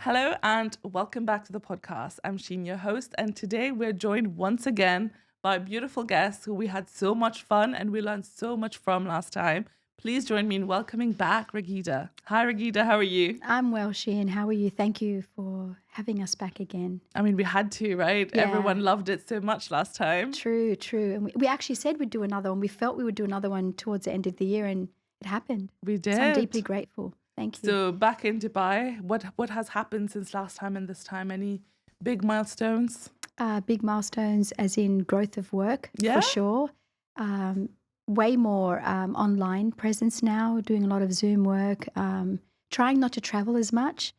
Hello and welcome back to the podcast. I'm Sheen, your host, and today we're joined once again by a beautiful guest who we had so much fun and we learned so much from last time. Please join me in welcoming back Raghida. Hi Raghida, how are you? I'm well, Sheen. How are you? Thank you for having us back again. I mean, we had to, right? Yeah. Everyone loved it so much last time. True. And we actually said we'd do another one. We felt we would do another one towards the end of the year, and it happened. We did. So I'm deeply grateful. Thank you. So back in Dubai, what has happened since last time and this time? Any big milestones? Big milestones as in growth of work, Yeah? for sure. Way more online presence now, doing a lot of Zoom work, trying not to travel as much.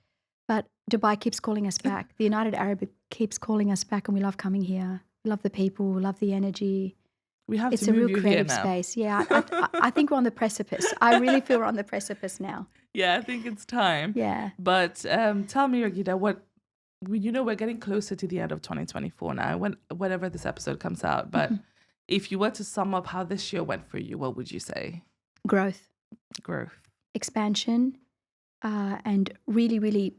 But Dubai keeps calling us back. The United Arab keeps calling us back, and we love coming here. We love the people, we love the energy. We have It's to a move real you creative here now. space. Yeah, I think we're on the precipice. I really feel we're on the precipice now. Yeah, I think it's time. Yeah. But tell me, Raghida, we're getting closer to the end of 2024 now, whenever this episode comes out. But if you were to sum up how this year went for you, what would you say? Growth, expansion, and really, really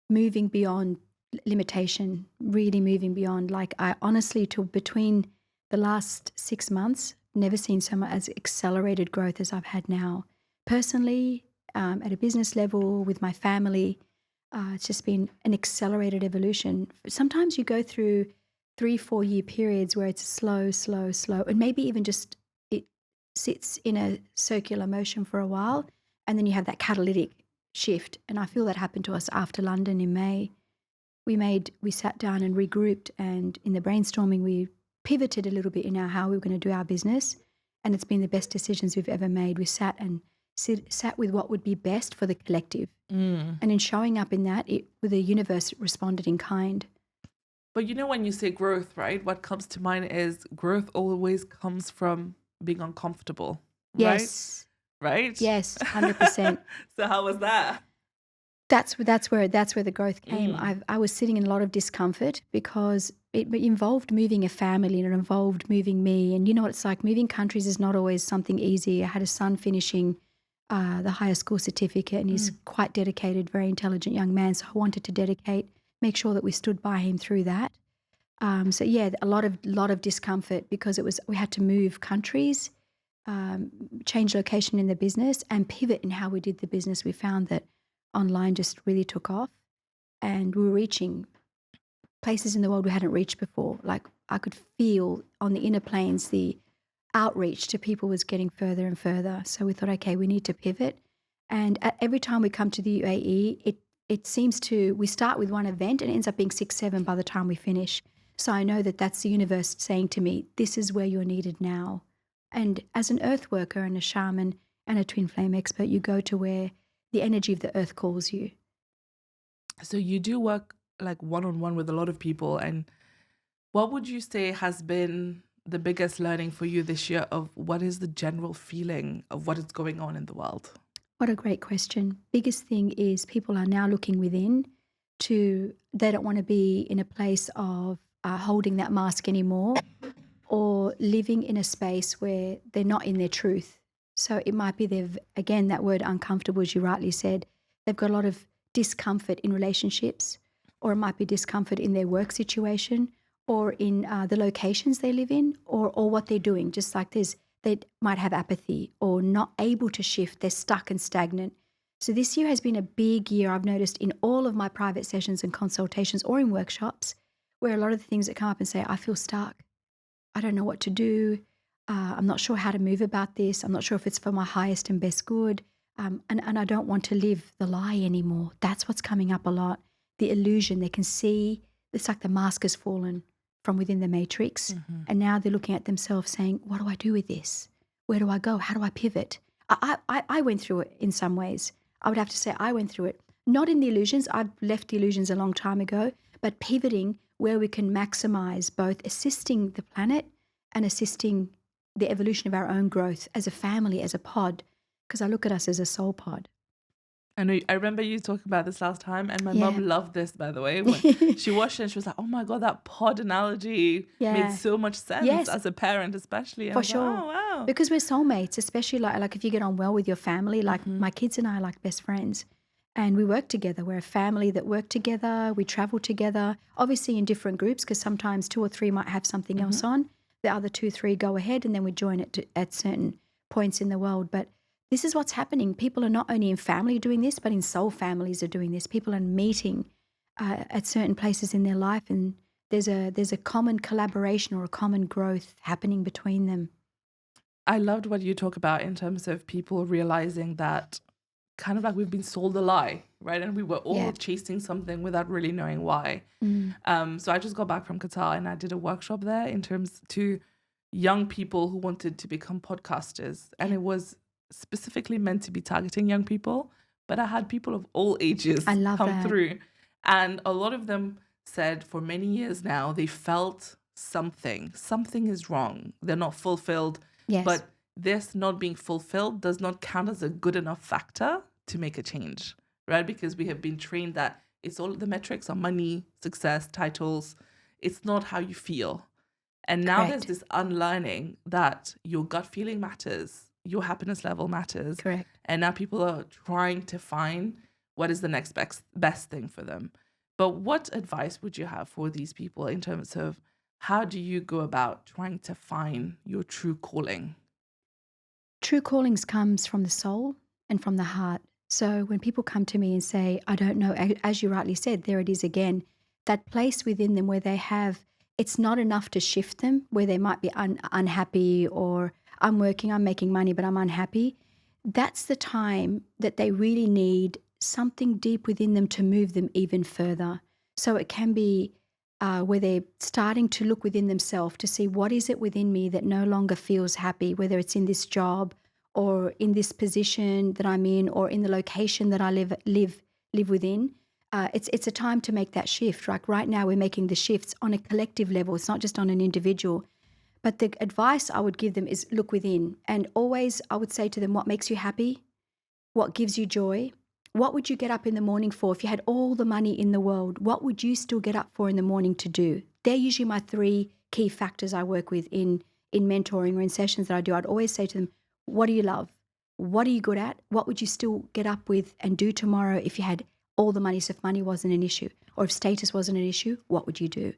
moving beyond limitation, really moving beyond. Like I honestly, between the last 6 months, never seen so much as accelerated growth as I've had now. Personally, at a business level, with my family, it's just been an accelerated evolution. Sometimes you go through 3-4 year periods where it's slow, and maybe even just it sits in a circular motion for a while, and then you have that catalytic shift. And I feel that happened to us after London in May. We sat down and regrouped, and in the brainstorming, we pivoted a little bit in how we were going to do our business, and it's been the best decisions we've ever made. We sat with what would be best for the collective, and in showing up in that, the universe responded in kind. But when you say growth, right, what comes to mind is growth always comes from being uncomfortable, Yes. right? Yes, 100%. So how was that? That's where the growth came. I was sitting in a lot of discomfort because it involved moving a family, and it involved moving me. And you know what it's like, moving countries is not always something easy. I had a son finishing the higher school certificate, and he's quite dedicated, very intelligent young man. So I wanted to make sure that we stood by him through that. So yeah, a lot of discomfort because we had to move countries, change location in the business, and pivot in how we did the business. We found that online just really took off, and we were reaching places in the world we hadn't reached before. Like I could feel on the inner planes, the outreach to people was getting further and further. So we thought, okay, we need to pivot. And every time we come to the UAE, we start with one event and it ends up being 6, 7 by the time we finish. So I know that that's the universe saying to me, this is where you're needed now. And as an earth worker and a shaman and a twin flame expert, you go to where the energy of the earth calls you. So you do work like one-on-one with a lot of people, and what would you say has been the biggest learning for you this year of what is the general feeling of what is going on in the world? What a great question. Biggest thing is people are now looking within they don't want to be in a place of holding that mask anymore or living in a space where they're not in their truth. So it might be again, that word uncomfortable, as you rightly said, they've got a lot of discomfort in relationships, or it might be discomfort in their work situation, or in the locations they live in, or what they're doing. Just like they might have apathy or not able to shift. They're stuck and stagnant. So this year has been a big year, I've noticed, in all of my private sessions and consultations or in workshops, where a lot of the things that come up and say, I feel stuck. I don't know what to do. I'm not sure how to move about this. I'm not sure if it's for my highest and best good. And I don't want to live the lie anymore. That's what's coming up a lot. The illusion, they can see, it's like the mask has fallen from within the matrix. And now they're looking at themselves saying, what do I do with this? Where do I go? How do I pivot? I went through it in some ways. I would have to say I went through it. Not in the illusions. I've left the illusions a long time ago, but pivoting where we can maximize both assisting the planet and assisting the evolution of our own growth as a family, as a pod, because I look at us as a soul pod. I remember you talking about this last time, and my mom loved this, by the way. When she watched it, and she was like, oh my God, that pod analogy made so much sense as a parent, especially. For sure. Like, oh, wow. Because we're soulmates, especially like if you get on well with your family, like my kids and I are like best friends. and we work together. We're a family that work together. We travel together, obviously in different groups, because sometimes 2 or 3 might have something Mm-hmm. else on. The other 2, 3 go ahead, and then we join at certain points in the world. But this is what's happening. People are not only in family doing this, but in soul families are doing this. People are meeting at certain places in their life, and there's a common collaboration or a common growth happening between them. I loved what you talk about in terms of people realizing that kind of like we've been sold a lie, right? And we were all Yeah. chasing something without really knowing why. So I just got back from Qatar and I did a workshop there in terms to young people who wanted to become podcasters. And Yeah. it was specifically meant to be targeting young people, but I had people of all ages I love come that. through. And a lot of them said for many years now, they felt something is wrong. They're not fulfilled. Yes. But this not being fulfilled does not count as a good enough factor to make a change, right? Because we have been trained that it's all the metrics are money, success, titles. It's not how you feel. And now there's Correct. this unlearning that your gut feeling matters, your happiness level matters. Correct. And now people are trying to find what is the next best thing for them. But what advice would you have for these people in terms of how do you go about trying to find your true calling? True callings comes from the soul and from the heart. So when people come to me and say, I don't know, as you rightly said, there it is again, that place within them where they have, it's not enough to shift them, where they might be unhappy or I'm working, I'm making money, but I'm unhappy. That's the time that they really need something deep within them to move them even further. So it can be where they're starting to look within themselves to see what is it within me that no longer feels happy, whether it's in this job or in this position that I'm in or in the location that I live within. It's a time to make that shift. Like right now, we're making the shifts on a collective level. It's not just on an individual. But the advice I would give them is look within. And always I would say to them, what makes you happy? What gives you joy? What would you get up in the morning for? If you had all the money in the world, what would you still get up for in the morning to do? They're usually my 3 key factors I work with in mentoring or in sessions that I do. I'd always say to them, what do you love? What are you good at? What would you still get up with and do tomorrow if you had all the money? So if money wasn't an issue or if status wasn't an issue, what would you do?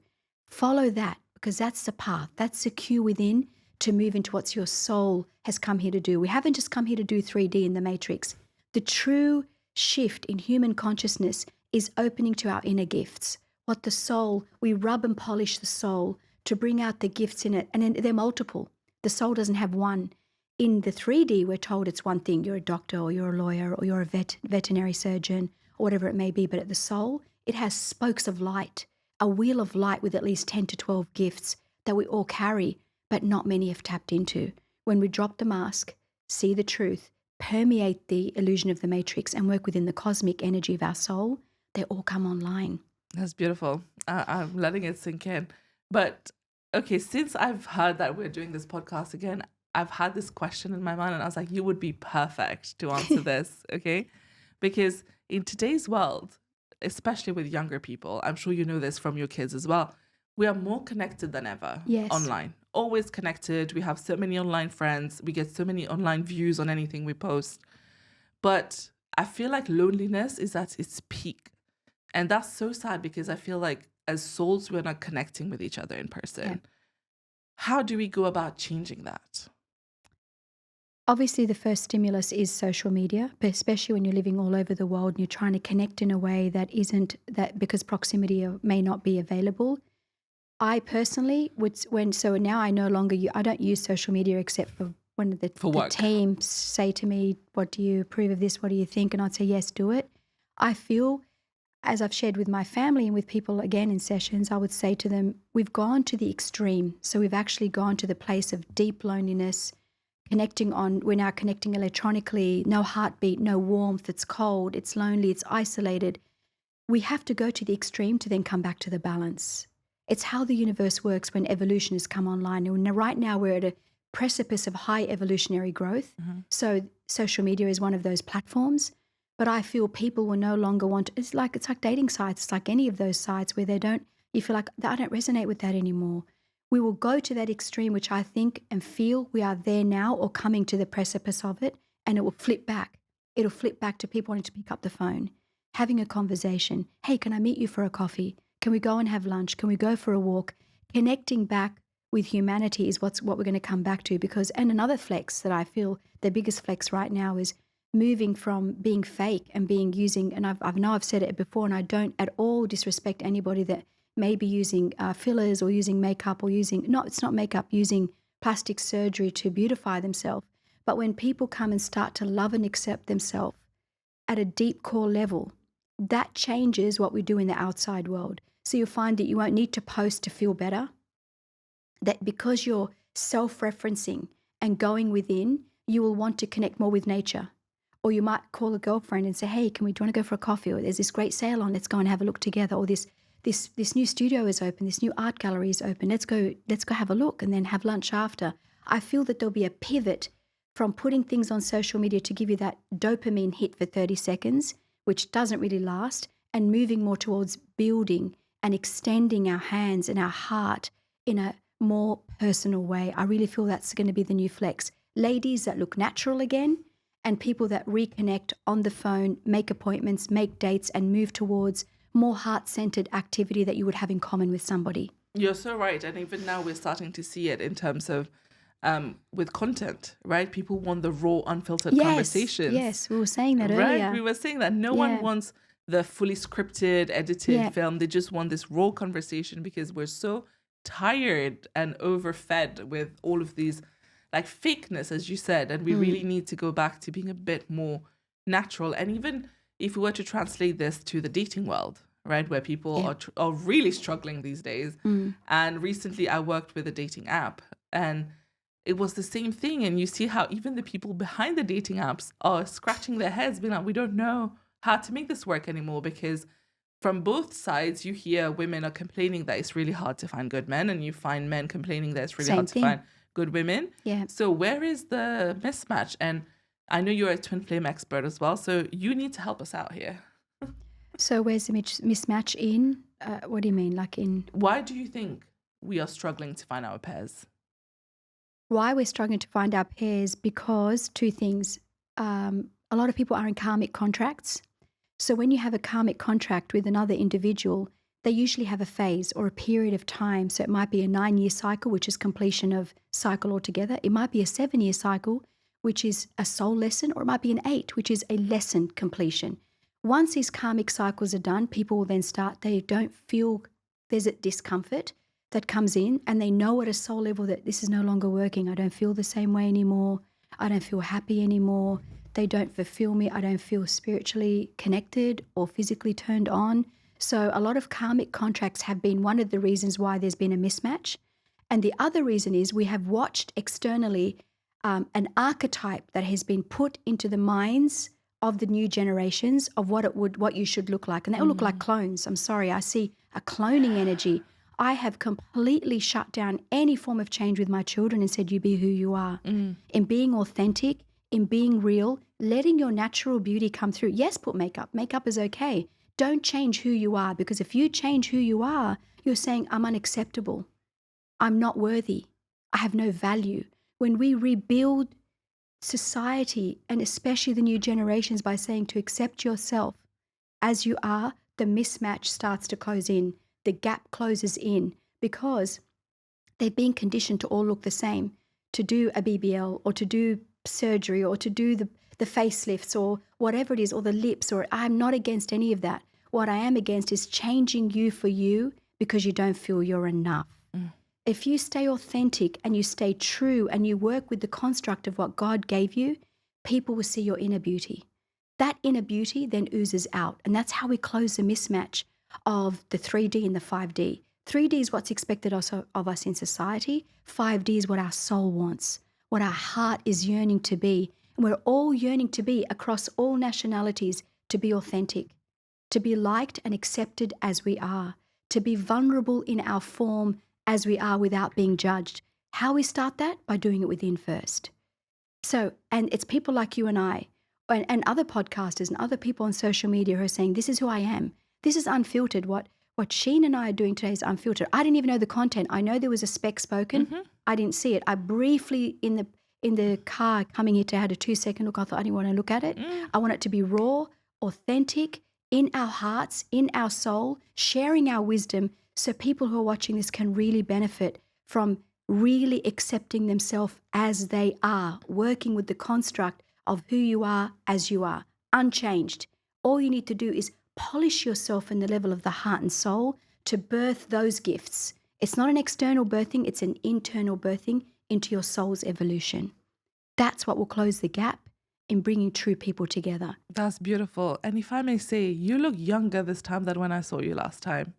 Follow that, because that's the path. That's the cue within to move into what your soul has come here to do. We haven't just come here to do 3D in the matrix. The true shift in human consciousness is opening to our inner gifts. What the soul, we rub and polish the soul to bring out the gifts in it. And they're multiple. The soul doesn't have one. In the 3D, we're told it's one thing. You're a doctor or you're a lawyer or you're a veterinary surgeon or whatever it may be. But at the soul, it has spokes of light, a wheel of light with at least 10 to 12 gifts that we all carry, but not many have tapped into. When we drop the mask, see the truth, permeate the illusion of the matrix and work within the cosmic energy of our soul, they all come online. That's beautiful. I'm letting it sink in. But okay, since I've heard that we're doing this podcast again, I've had this question in my mind and I was like, you would be perfect to answer this, okay? Because in today's world, especially with younger people, I'm sure you know this from your kids as well, we are more connected than ever. Yes. Online. Always connected. We have so many online friends. We get so many online views on anything we post. But I feel like loneliness is at its peak. And that's so sad because I feel like as souls, we're not connecting with each other in person. Yeah. How do we go about changing that? Obviously, the first stimulus is social media, but especially when you're living all over the world and you're trying to connect in a way that isn't that, because proximity may not be available. I personally would, so now I no longer, I don't use social media except for when the work. team say to me, what do you approve of this? What do you think? And I'd say, yes, do it. I feel, as I've shared with my family and with people again in sessions, I would say to them, we've gone to the extreme. So we've actually gone to the place of deep loneliness, we're now connecting electronically, no heartbeat, no warmth, it's cold, it's lonely, it's isolated. We have to go to the extreme to then come back to the balance. It's how the universe works when evolution has come online. And right now we're at a precipice of high evolutionary growth. Mm-hmm. So social media is one of those platforms. But I feel people will no longer want, it's like dating sites. It's like any of those sites where you feel like, I don't resonate with that anymore. We will go to that extreme, which I think and feel we are there now or coming to the precipice of it, and it will flip back. It'll flip back to people wanting to pick up the phone. having a conversation. Hey, can I meet you for a coffee? Can we go and have lunch? Can we go for a walk? Connecting back with humanity is what we're going to come back to, because, and another flex that I feel the biggest flex right now is moving from being fake and being using, and I've said it before, and I don't at all disrespect anybody that may be using fillers or using makeup or using, no, it's not makeup, using plastic surgery to beautify themselves. But when people come and start to love and accept themselves at a deep core level, that changes what we do in the outside world. So you'll find that you won't need to post to feel better, that because you're self-referencing and going within, you will want to connect more with nature. Or you might call a girlfriend and say, hey, do you want to go for a coffee? Or there's this great sale on, let's go and have a look together. Or this new studio is open, this new art gallery is open, let's go have a look and then have lunch after. I feel that there'll be a pivot from putting things on social media to give you that dopamine hit for 30 seconds, which doesn't really last, and moving more towards building and extending our hands and our heart in a more personal way. I really feel that's going to be the new flex. Ladies that look natural again, and people that reconnect on the phone, make appointments, make dates, and move towards more heart-centered activity that you would have in common with somebody. You're so right. And even now we're starting to see it in terms of with content, right? People want the raw, unfiltered conversations. Yes, we were saying that right? earlier. We were saying that no one wants the fully scripted, edited film. They just want this raw conversation because we're so tired and overfed with all of these like fakeness, as you said, and we really need to go back to being a bit more natural. And even if we were to translate this to the dating world, right, where people are really struggling these days. And recently I worked with a dating app, and it was the same thing. And you see how even the people behind the dating apps are scratching their heads, being like, we don't know how to make this work anymore, because from both sides, you hear women are complaining that it's really hard to find good men, and you find men complaining that it's really hard to find good women. Yeah. So where is the mismatch? And I know you're a twin flame expert as well, so you need to help us out here. So where's the mismatch in? What do you mean? Like in? Why do you think we are struggling to find our pairs? Why we're struggling to find our pairs? Because two things. A lot of people are in karmic contracts. So when you have a karmic contract with another individual, they usually have a phase or a period of time. So it might be a 9-year cycle, which is completion of cycle altogether. It might be a 7-year cycle, which is a soul lesson, or it might be an 8, which is a lesson completion. Once these karmic cycles are done, people will then start, they don't feel, there's a discomfort that comes in, and they know at a soul level that this is no longer working. I don't feel the same way anymore. I don't feel happy anymore. They don't fulfill me. I don't feel spiritually connected or physically turned on. So a lot of karmic contracts have been one of the reasons why there's been a mismatch. And the other reason is we have watched externally an archetype that has been put into the minds of the new generations of what you should look like. And they all look like clones. I'm sorry, I see a cloning energy. I have completely shut down any form of change with my children and said, you be who you are. In being authentic, in being real, letting your natural beauty come through. Yes, put makeup. Makeup is okay. Don't change who you are, because if you change who you are, you're saying, I'm unacceptable. I'm not worthy. I have no value. When we rebuild society, and especially the new generations, by saying to accept yourself as you are, the mismatch starts to close in. The gap closes in, because they're being conditioned to all look the same, to do a BBL or to do surgery or to do the facelifts or whatever it is, or the lips, or I'm not against any of that. What I am against is changing you for you because you don't feel you're enough. If you stay authentic and you stay true and you work with the construct of what God gave you, people will see your inner beauty. That inner beauty then oozes out. And that's how we close the mismatch of the 3D and the 5D. 3D is what's expected also of us in society. 5D is what our soul wants, what our heart is yearning to be. And we're all yearning to be, across all nationalities, to be authentic, to be liked and accepted as we are, to be vulnerable in our form as we are without being judged. How we start that? By doing it within first. So, and it's people like you and I, and other podcasters and other people on social media who are saying, this is who I am. This is unfiltered. What Sheen and I are doing today is unfiltered. I didn't even know the content. I know there was a spec spoken. I didn't see it. I briefly, in the car coming here, to had a 2-second look. I thought I didn't want to look at it. I want it to be raw, authentic, in our hearts, in our soul, sharing our wisdom so people who are watching this can really benefit from really accepting themselves as they are, working with the construct of who you are as you are, unchanged. All you need to do is polish yourself in the level of the heart and soul to birth those gifts. It's not an external birthing, it's an internal birthing into your soul's evolution. That's what will close the gap in bringing true people together. That's beautiful. And if I may say, you look younger this time than when I saw you last time.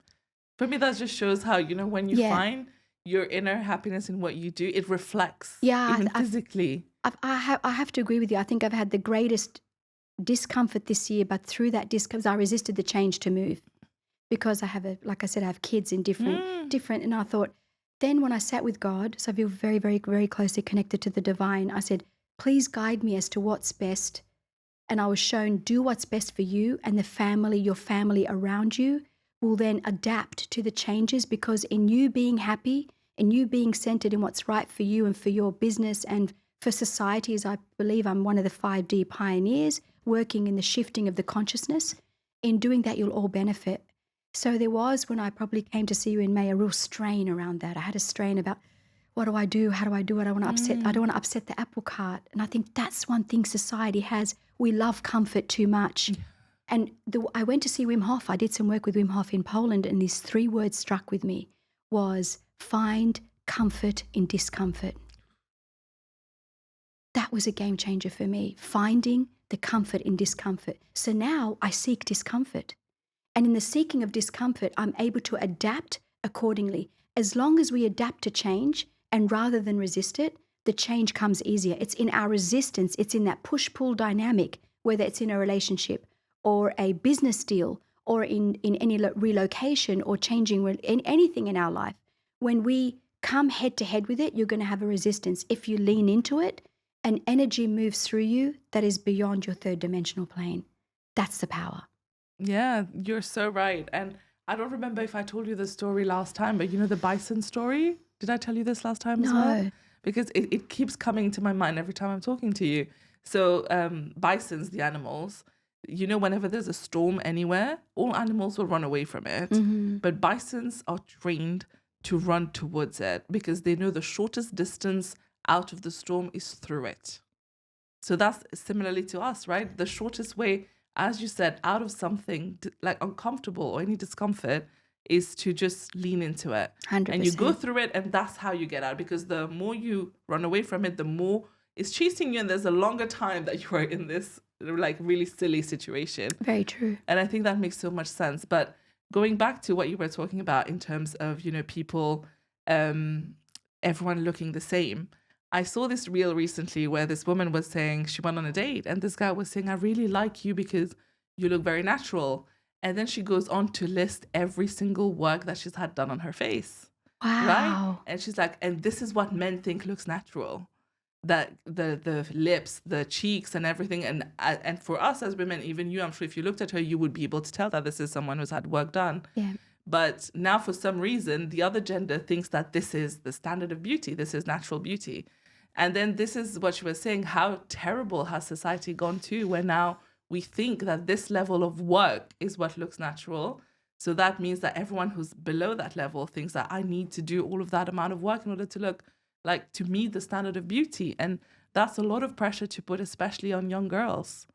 For me, that just shows how, when you find your inner happiness in what you do, it reflects even physically. I have to agree with you. I think I've had the greatest discomfort this year, but through that discomfort, I resisted the change to move because I have, like I said, I have kids in different, and I thought, then when I sat with God, so I feel very, very, very closely connected to the divine, I said, please guide me as to what's best. And I was shown, do what's best for you, and the family, your family around you will then adapt to the changes, because in you being happy, in you being centered in what's right for you and for your business and for society, as I believe I'm one of the 5D pioneers working in the shifting of the consciousness, in doing that you'll all benefit. So there was, when I probably came to see you in May, a real strain around that. I had a strain about, what do I do? How do I do it? I don't want to upset the apple cart. And I think that's one thing society has. We love comfort too much. And I went to see Wim Hof. I did some work with Wim Hof in Poland, and these 3 words struck with me was find comfort in discomfort. That was a game changer for me, finding the comfort in discomfort. So now I seek discomfort. And in the seeking of discomfort, I'm able to adapt accordingly. As long as we adapt to change, and rather than resist it, the change comes easier. It's in our resistance. It's in that push-pull dynamic, whether it's in a relationship or a business deal or in any relocation or changing in anything in our life. When we come head to head with it, you're going to have a resistance. If you lean into it, an energy moves through you that is beyond your 3rd dimensional plane. That's the power. Yeah, you're so right. And I don't remember if I told you the story last time, but the bison story? Did I tell you this last time as well? Because it keeps coming to my mind every time I'm talking to you. So bisons, the animals, whenever there's a storm anywhere, all animals will run away from it. Mm-hmm. But bisons are trained to run towards it because they know the shortest distance out of the storm is through it. So that's similarly to us, right? The shortest way, as you said, out of something like uncomfortable or any discomfort is to just lean into it. 100%. And you go through it, and that's how you get out, because the more you run away from it, the more it's chasing you, and there's a longer time that you are in this like really silly situation. Very true. And I think that makes so much sense. But going back to what you were talking about in terms of, people, everyone looking the same. I saw this reel recently where this woman was saying she went on a date, and this guy was saying, I really like you because you look very natural. And then she goes on to list every single work that she's had done on her face. Wow. Right? And she's like, and this is what men think looks natural. That the lips, the cheeks and everything. And for us as women, even you, I'm sure if you looked at her, you would be able to tell that this is someone who's had work done. Yeah. But now for some reason, the other gender thinks that this is the standard of beauty. This is natural beauty. And then this is what she was saying, how terrible has society gone to, where now we think that this level of work is what looks natural. So that means that everyone who's below that level thinks that I need to do all of that amount of work in order to look like, to meet the standard of beauty. And that's a lot of pressure to put, especially on young girls.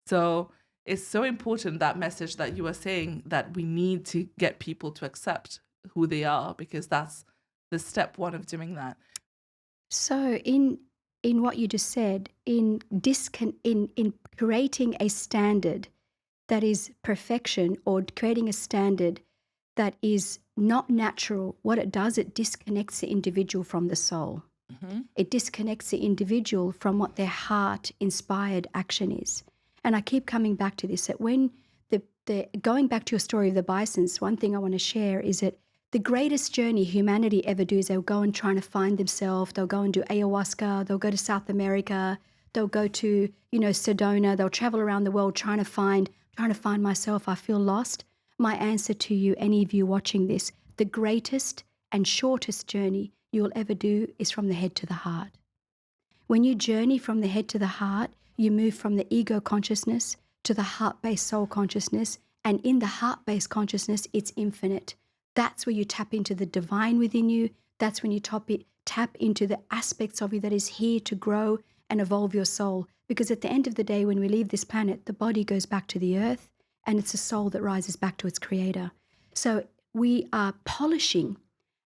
So it's so important, that message that you were saying, that we need to get people to accept who they are, because that's the step 1 of doing that. So in what you just said, in creating a standard that is perfection, or creating a standard that is not natural, what it does, it disconnects the individual from the soul. Mm-hmm. It disconnects the individual from what their heart-inspired action is. And I keep coming back to this, that when going back to your story of the bisons, one thing I want to share is that the greatest journey humanity ever do is they'll go and try to find themselves. They'll go and do ayahuasca. They'll go to South America. They'll go to, Sedona. They'll travel around the world trying to find myself. I feel lost. My answer to you, any of you watching this, the greatest and shortest journey you'll ever do is from the head to the heart. When you journey from the head to the heart, you move from the ego consciousness to the heart-based soul consciousness, And in the heart-based consciousness, it's infinite. That's where you tap into the divine within you. That's when you tap into the aspects of you that is here to grow and evolve your soul. Because at the end of the day, when we leave this planet, the body goes back to the earth, and it's a soul that rises back to its creator. So we are polishing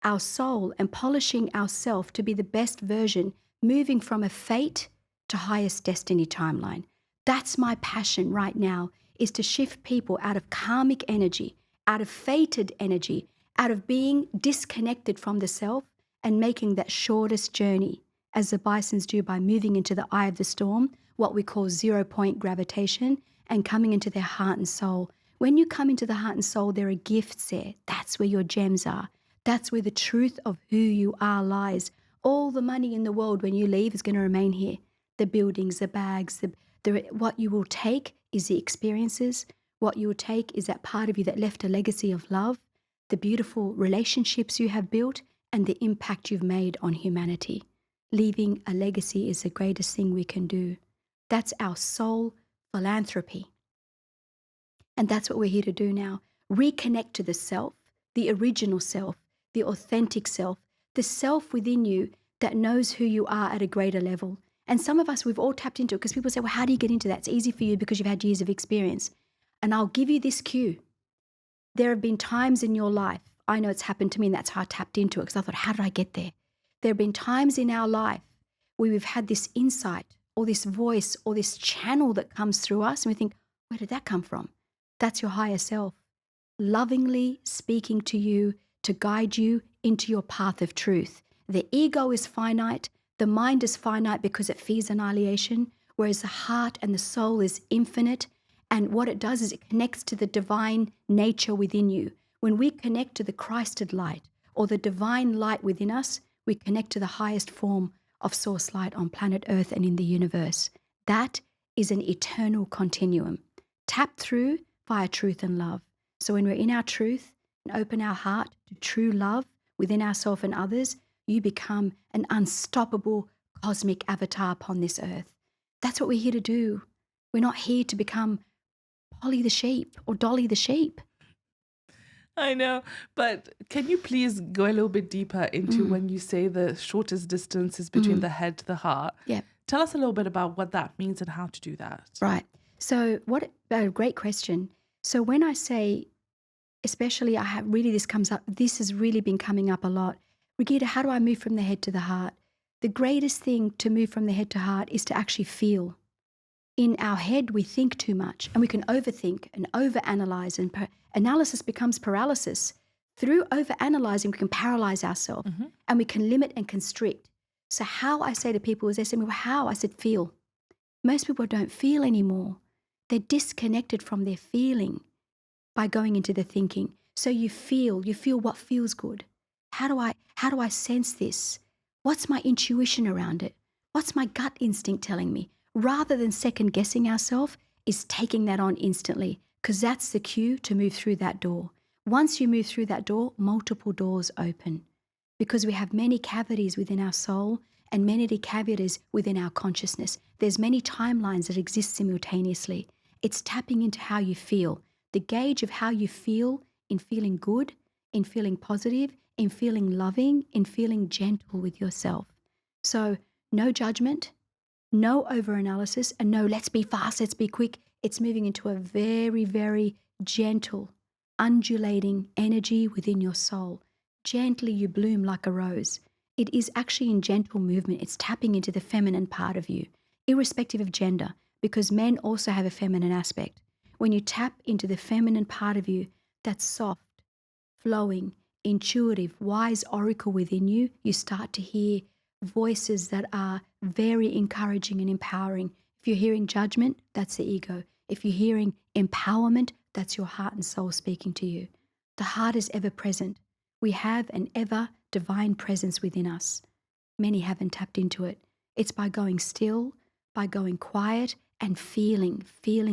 our soul and polishing ourself to be the best version, moving from a fate to highest destiny timeline. That's my passion right now, is to shift people out of karmic energy, out of fated energy, out of being disconnected from the self, and making that shortest journey, as the bisons do, by moving into the eye of the storm, what we call 0-point gravitation, and coming into their heart and soul. When you come into the heart and soul, there are gifts there. That's where your gems are. That's where the truth of who you are lies. All the money in the world when you leave is going to remain here. The buildings, the bags, what you will take is the experiences. What you will take is that part of you that left a legacy of love, the beautiful relationships you have built, and the impact you've made on humanity. Leaving a legacy is the greatest thing we can do. That's our soul philanthropy. And that's what we're here to do now. Reconnect to the self, the original self, the authentic self, the self within you that knows who you are at a greater level. And some of us, we've all tapped into it, because people say, well, how do you get into that? It's easy for you because you've had years of experience. And I'll give you this cue. There have been times in your life, I know it's happened to me, and that's how I tapped into it, because I thought, how did I get there? There have been times in our life where we've had this insight or this voice or this channel that comes through us, and we think, where did that come from? That's your higher self, lovingly speaking to you to guide you into your path of truth. The ego is finite. The mind is finite because it fears annihilation, whereas the heart and the soul is infinite. And what it does is it connects to the divine nature within you. When we connect to the Christed light or the divine light within us, we connect to the highest form of source light on planet Earth and in the universe. That is an eternal continuum. Tap through via truth and love. So when we're in our truth and open our heart to true love within ourselves and others, you become an unstoppable cosmic avatar upon this earth. That's what we're here to do. We're not here to become Polly the sheep or Dolly the sheep. I know, but can you please go a little bit deeper into when you say the shortest distance is between the head to the heart? Yeah. Tell us a little bit about what that means and how to do that. Right. So what a great question. So when I say, especially this comes up, this has really been coming up a lot. Raghida, how do I move from the head to the heart? The greatest thing to move from the head to heart is to actually feel. In our head, we think too much, and we can overthink and overanalyze, and analysis becomes paralysis. Through overanalyzing, we can paralyze ourselves, and we can limit and constrict. So how I say to people is, they say to me, well, how? I said, feel. Most people don't feel anymore. They're disconnected from their feeling by going into the thinking. So you feel what feels good. How do I sense this? What's my intuition around it? What's my gut instinct telling me? Rather than second guessing ourselves, is taking that on instantly, because that's the cue to move through that door. Once you move through that door, multiple doors open, because we have many cavities within our soul and many cavities within our consciousness. There's many timelines that exist simultaneously. It's tapping into how you feel, the gauge of how you feel in feeling good, in feeling positive, in feeling loving, in feeling gentle with yourself. So no judgment, no overanalysis, and no let's be fast, let's be quick. It's moving into a very, very gentle, undulating energy within your soul. Gently you bloom like a rose. It is actually in gentle movement. It's tapping into the feminine part of you, irrespective of gender, because men also have a feminine aspect. When you tap into the feminine part of you, that's soft, flowing, intuitive, wise oracle within you, you start to hear voices that are very encouraging and empowering. If you're hearing judgment, that's the ego. If you're hearing empowerment, that's your heart and soul speaking to you. The heart is ever present. We have an ever divine presence within us. Many haven't tapped into it. It's by going still, by going quiet, and feeling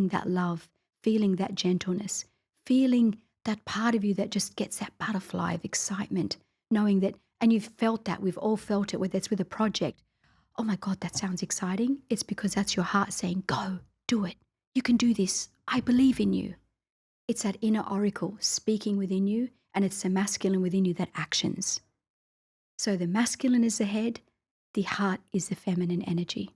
that love, feeling that gentleness, feeling that part of you that just gets that butterfly of excitement, knowing that, and you've felt that, we've all felt it, whether it's with a project. Oh my God, that sounds exciting. It's because that's your heart saying, go, do it. You can do this. I believe in you. It's that inner oracle speaking within you, and it's the masculine within you that actions. So the masculine is the head, the heart is the feminine energy.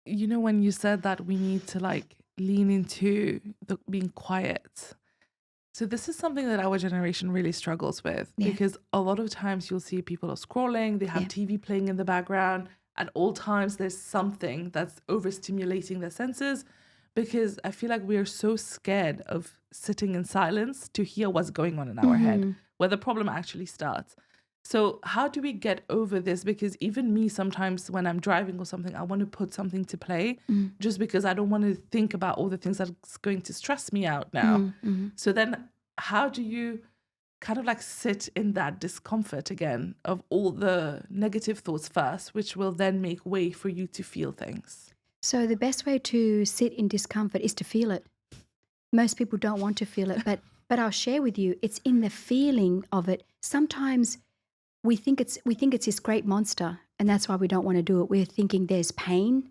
You know, when you said that we need to like lean into the being quiet. So this is something that our generation really struggles with, Yeah. because a lot of times you'll see people are scrolling, they have Yeah. TV playing in the background. At all times, there's something that's overstimulating their senses, because I feel like we are so scared of sitting in silence to hear what's going on in our head, where the problem actually starts. So how do we get over this? Because even me, sometimes when I'm driving or something, I want to put something to play just because I don't want to think about all the things that's going to stress me out now. So then how do you kind of like sit in that discomfort again of all the negative thoughts first, which will then make way for you to feel things? So the best way to sit in discomfort is to feel it. Most people don't want to feel it, but I'll share with you, it's in the feeling of it. Sometimes we think it's this great monster, and that's why we don't want to do it. We're thinking there's pain,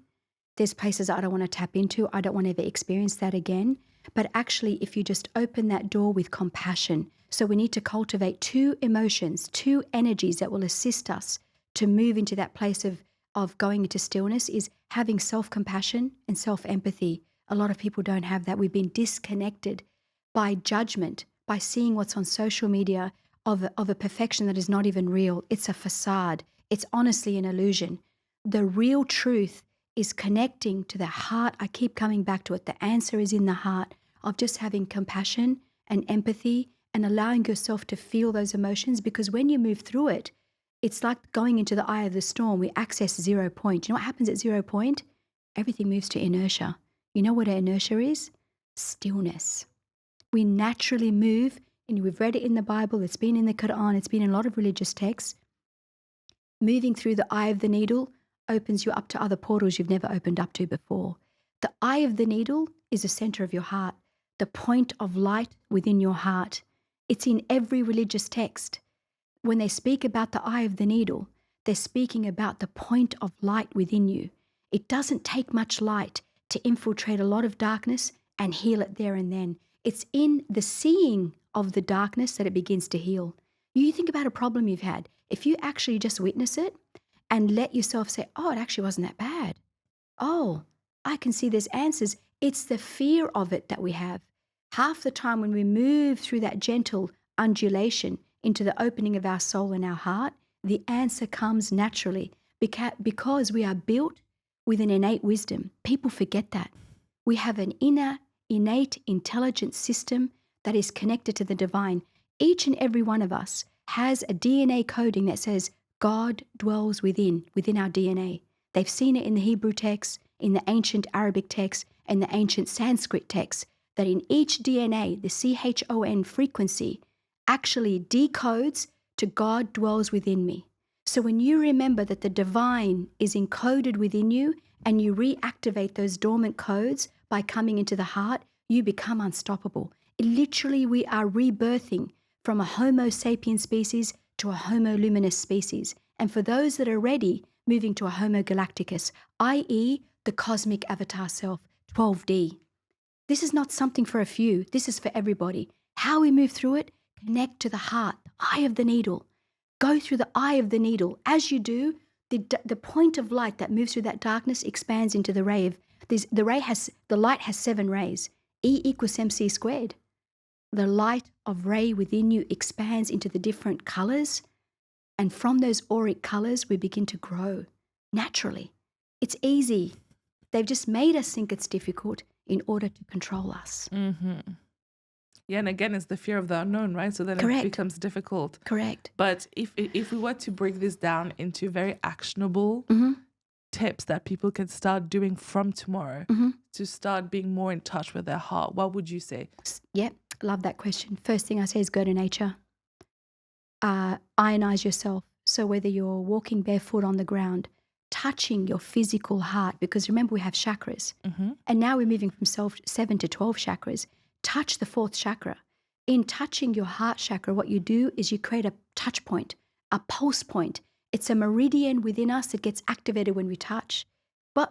there's places I don't want to tap into, I don't want to ever experience that again. But actually, if you just open that door with compassion, so we need to cultivate two emotions, two energies that will assist us to move into that place of going into stillness, is having self-compassion and self-empathy. A lot of people don't have that. We've been disconnected by judgment, by seeing what's on social media of a perfection that is not even real. It's a facade. It's honestly an illusion. The real truth is connecting to the heart. I keep coming back to it. The answer is in the heart of just having compassion and empathy and allowing yourself to feel those emotions, because when you move through it, it's like going into the eye of the storm. We access 0 point. You know what happens at 0 point? Everything moves to inertia. You know what inertia is? Stillness. We naturally move, and we've read it in the Bible, it's been in the Quran, it's been in a lot of religious texts. Moving through the eye of the needle opens you up to other portals you've never opened up to before. The eye of the needle is the center of your heart, the point of light within your heart. It's in every religious text. When they speak about the eye of the needle, they're speaking about the point of light within you. It doesn't take much light to infiltrate a lot of darkness and heal it there and then. It's in the seeing of the darkness that it begins to heal. You think about a problem you've had. If you actually just witness it and let yourself say, oh, it actually wasn't that bad. Oh, I can see there's answers. It's the fear of it that we have. Half the time when we move through that gentle undulation into the opening of our soul and our heart, the answer comes naturally because we are built with an innate wisdom. People forget that. We have an innate intelligence system that is connected to the divine. Each and every one of us has a DNA coding that says God dwells within our DNA. They've seen it in the Hebrew text, in the ancient Arabic text, and the ancient Sanskrit text, that in each DNA, the CHON frequency actually decodes to God dwells within me. So when you remember that the divine is encoded within you and you reactivate those dormant codes by coming into the heart, you become unstoppable. Literally, we are rebirthing from a Homo sapien species to a Homo luminous species. And for those that are ready, moving to a Homo galacticus, i.e. the cosmic avatar self, 12D. This is not something for a few. This is for everybody. How we move through it, connect to the heart, the eye of the needle. Go through the eye of the needle. As you do, the point of light that moves through that darkness expands into the ray of the light has 7 rays. E equals mc squared. The light of ray within you expands into the different colors, and from those auric colors we begin to grow naturally. It's easy. They've just made us think it's difficult in order to control us. Yeah, and again, it's the fear of the unknown, right? So then Correct. It becomes difficult. Correct. But if we were to break this down into very actionable tips that people can start doing from tomorrow to start being more in touch with their heart, what would you say? Yep, love that question. First thing I say is go to nature. Ionize yourself. So whether you're walking barefoot on the ground, touching your physical heart, because remember we have chakras, and now we're moving from 7 to 12 chakras. Touch the 4th chakra. In touching your heart chakra, what you do is you create a touch point, a pulse point. It's a meridian within us that gets activated when we touch,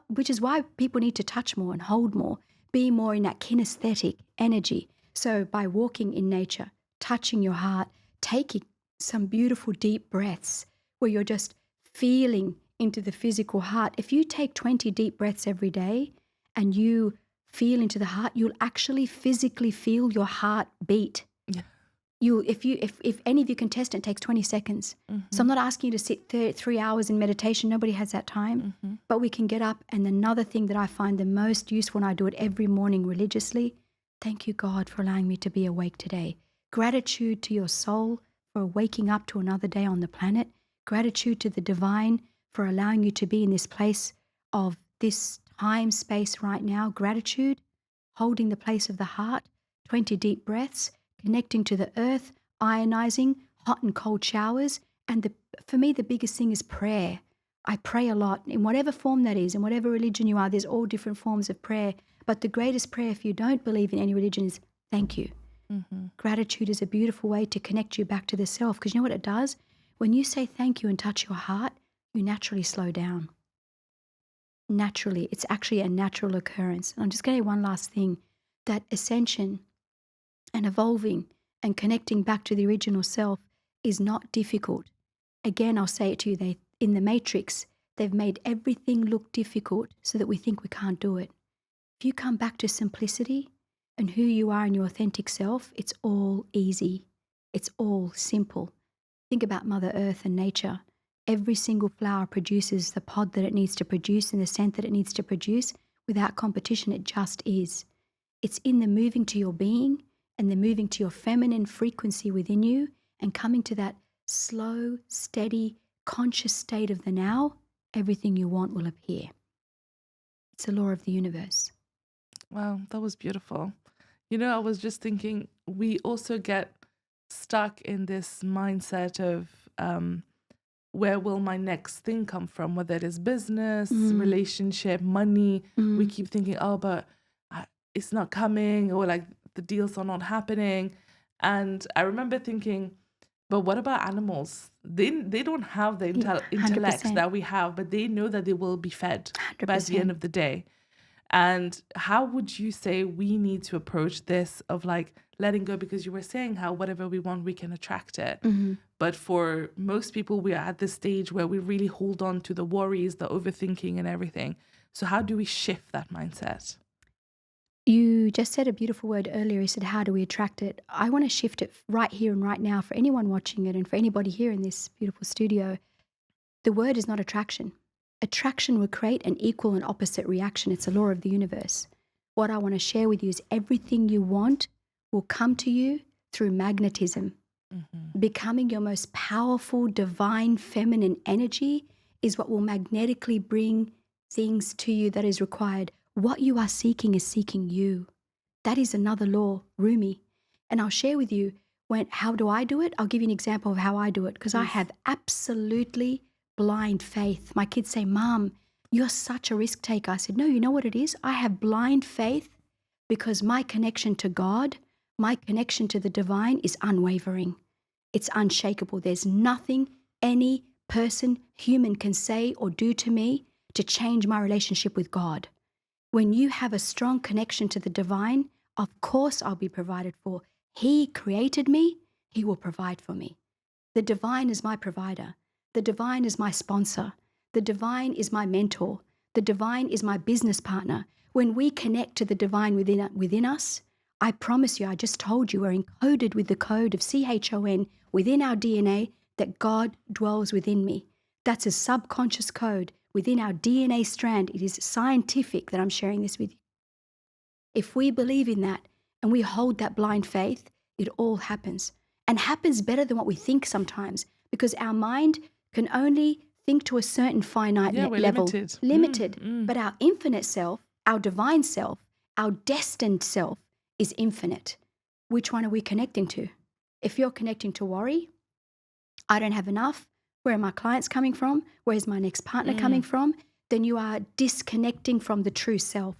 which is why people need to touch more and hold more, be more in that kinesthetic energy. So by walking in nature, touching your heart, taking some beautiful deep breaths where you're just feeling into the physical heart. If you take 20 deep breaths every day and you feel into the heart, you'll actually physically feel your heart beat. Yeah. If any of you can test it, it takes 20 seconds. So I'm not asking you to sit 3 hours in meditation. Nobody has that time. But we can get up. And another thing that I find the most useful, and I do it every morning religiously, thank you, God, for allowing me to be awake today. Gratitude to your soul for waking up to another day on the planet. Gratitude to the divine for allowing you to be in this place of this time, space right now. Gratitude, holding the place of the heart, 20 deep breaths, connecting to the earth, ionizing, hot and cold showers. And for me, the biggest thing is prayer. I pray a lot in whatever form that is, in whatever religion you are. There's all different forms of prayer. But the greatest prayer, if you don't believe in any religion, is thank you. Gratitude is a beautiful way to connect you back to the self, because you know what it does? When you say thank you and touch your heart, you naturally slow down. Naturally, it's actually a natural occurrence. And I'm just going to say one last thing, that ascension and evolving and connecting back to the original self is not difficult. Again, I'll say it to you, in the Matrix, they've made everything look difficult so that we think we can't do it. If you come back to simplicity and who you are in your authentic self, it's all easy. It's all simple. Think about Mother Earth and nature. Every single flower produces the pod that it needs to produce and the scent that it needs to produce. Without competition, it just is. It's in the moving to your being and the moving to your feminine frequency within you and coming to that slow, steady, conscious state of the now, everything you want will appear. It's the law of the universe. Wow, that was beautiful. You know, I was just thinking, we also get stuck in this mindset of where will my next thing come from, whether it is business, relationship, money. We keep thinking, oh, but it's not coming, or like the deals are not happening. And I remember thinking, but what about animals? They don't have the intellect 100%. that we have, but they know that they will be fed by the 100%. end of the day. And how would you say we need to approach this of like letting go? Because you were saying how whatever we want, we can attract it. But for most people, we are at this stage where we really hold on to the worries, the overthinking and everything. So how do we shift that mindset? You just said a beautiful word earlier. You said, how do we attract it? I want to shift it right here and right now for anyone watching it and for anybody here in this beautiful studio. The word is not attraction. Attraction will create an equal and opposite reaction. It's a law of the universe. What I want to share with you is everything you want will come to you through magnetism. Becoming your most powerful, divine, feminine energy is what will magnetically bring things to you that is required. What you are seeking is seeking you. That is another law, Rumi. And I'll share with you how do I do it? I'll give you an example of how I do it, because I have absolutely blind faith. My kids say, Mom, you're such a risk taker. I said, no, you know what it is? I have blind faith because my connection to God, my connection to the divine is unwavering. It's unshakable. There's nothing any person, human can say or do to me to change my relationship with God. When you have a strong connection to the divine, of course I'll be provided for. He created me. He will provide for me. The divine is my provider. The divine is my sponsor. The divine is my mentor. The divine is my business partner. When we connect to the divine within us, I promise you, I just told you, we're encoded with the code of CHON within our DNA that God dwells within me. That's a subconscious code within our DNA strand. It is scientific that I'm sharing this with you. If we believe in that and we hold that blind faith, it all happens, and happens better than what we think sometimes, because our mind can only think to a certain finite level. Limited. But our infinite self, our divine self, our destined self is infinite. Which one are we connecting to? If you're connecting to worry, I don't have enough, where are my clients coming from? Where's my next partner coming from? Then you are disconnecting from the true self.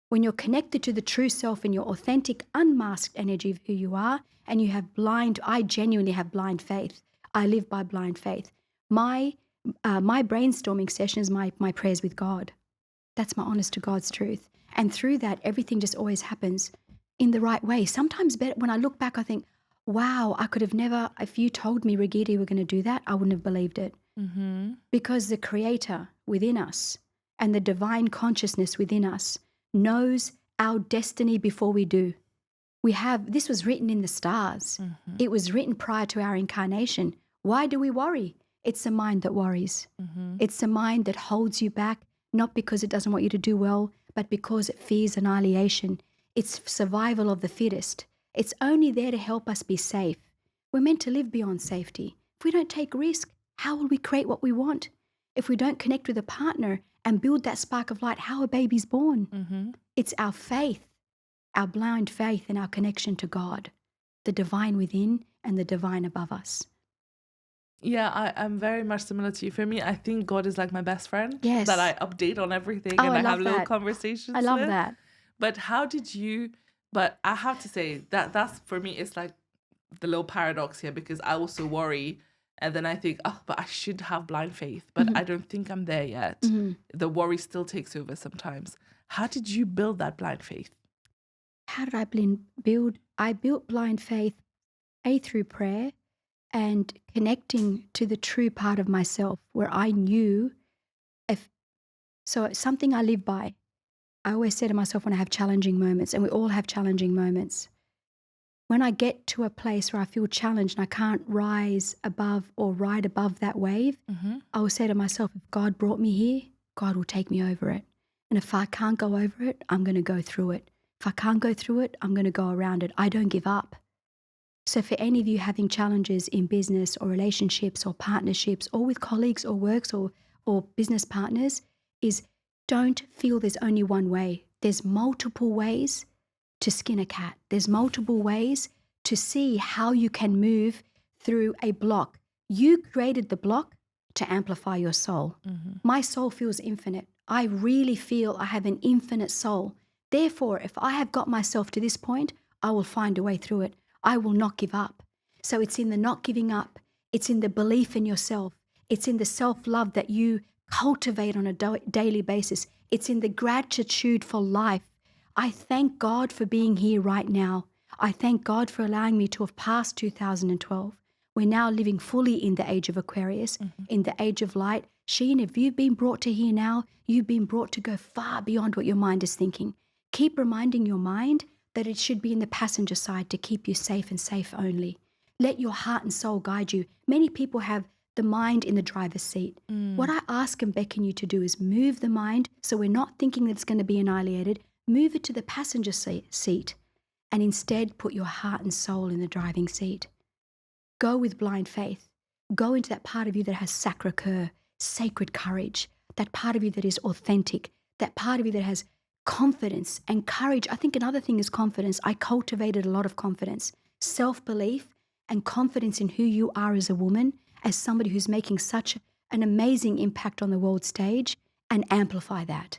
When you're connected to the true self in your authentic, unmasked energy of who you are, and you have I genuinely have blind faith. I live by blind faith. My brainstorming session is my prayers with God. That's my honest to God's truth. And through that, everything just always happens in the right way. Sometimes better. When I look back, I think, wow, I could have never, if you told me, Raghida, you were going to do that, I wouldn't have believed it. Because the creator within us and the divine consciousness within us knows our destiny before we do. This was written in the stars. It was written prior to our incarnation. Why do we worry? It's a mind that worries. It's a mind that holds you back, not because it doesn't want you to do well, but because it fears annihilation. It's survival of the fittest. It's only there to help us be safe. We're meant to live beyond safety. If we don't take risk, how will we create what we want? If we don't connect with a partner and build that spark of light, how are babies born? It's our faith, our blind faith and our connection to God, the divine within and the divine above us. Yeah, I'm very much similar to you. For me, I think God is like my best friend Yes. that I update on everything Oh, and I I have love little that. conversations I love with. that. But but I have to say that's for me, it's like the little paradox here, because I also worry and then I think, oh, but I should have blind faith, but I don't think I'm there yet. The worry still takes over sometimes. How did you build that blind faith? How did I build? I built blind faith, through prayer and connecting to the true part of myself where I knew so it's something I live by. I always say to myself when I have challenging moments, and we all have challenging moments, when I get to a place where I feel challenged and I can't rise above or ride above that wave, I will say to myself, if God brought me here, God will take me over it. And if I can't go over it, I'm going to go through it. If I can't go through it, I'm going to go around it. I don't give up. So for any of you having challenges in business or relationships or partnerships or with colleagues or works or business partners, is don't feel there's only one way. There's multiple ways to skin a cat. There's multiple ways to see how you can move through a block. You created the block to amplify your soul. My soul feels infinite. I really feel I have an infinite soul. Therefore, if I have got myself to this point, I will find a way through it. I will not give up. So it's in the not giving up. It's in the belief in yourself. It's in the self-love that you cultivate on a daily basis. It's in the gratitude for life. I thank God for being here right now. I thank God for allowing me to have passed 2012. We're now living fully in the age of Aquarius, in the age of light. Sheen, if you've been brought to here now, you've been brought to go far beyond what your mind is thinking. Keep reminding your mind that it should be in the passenger side to keep you safe and safe only. Let your heart and soul guide you. Many people have the mind in the driver's seat. What I ask and beckon you to do is move the mind so we're not thinking that it's going to be annihilated. Move it to the passenger seat and instead put your heart and soul in the driving seat. Go with blind faith. Go into that part of you that has sacre-cœur, sacred courage, that part of you that is authentic, that part of you that has confidence and courage. I think another thing is confidence. I cultivated a lot of confidence, self-belief and confidence in who you are as a woman, as somebody who's making such an amazing impact on the world stage, and amplify that.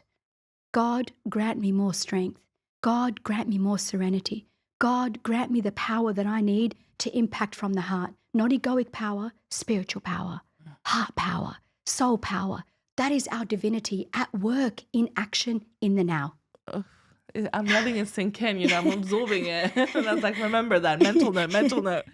God, grant me more strength. God, grant me more serenity. God, grant me the power that I need to impact from the heart. Not egoic power, spiritual power, heart power, soul power. That is our divinity at work, in action, in the now. I'm letting it sink in, I'm absorbing it. And I was like, remember that, mental note.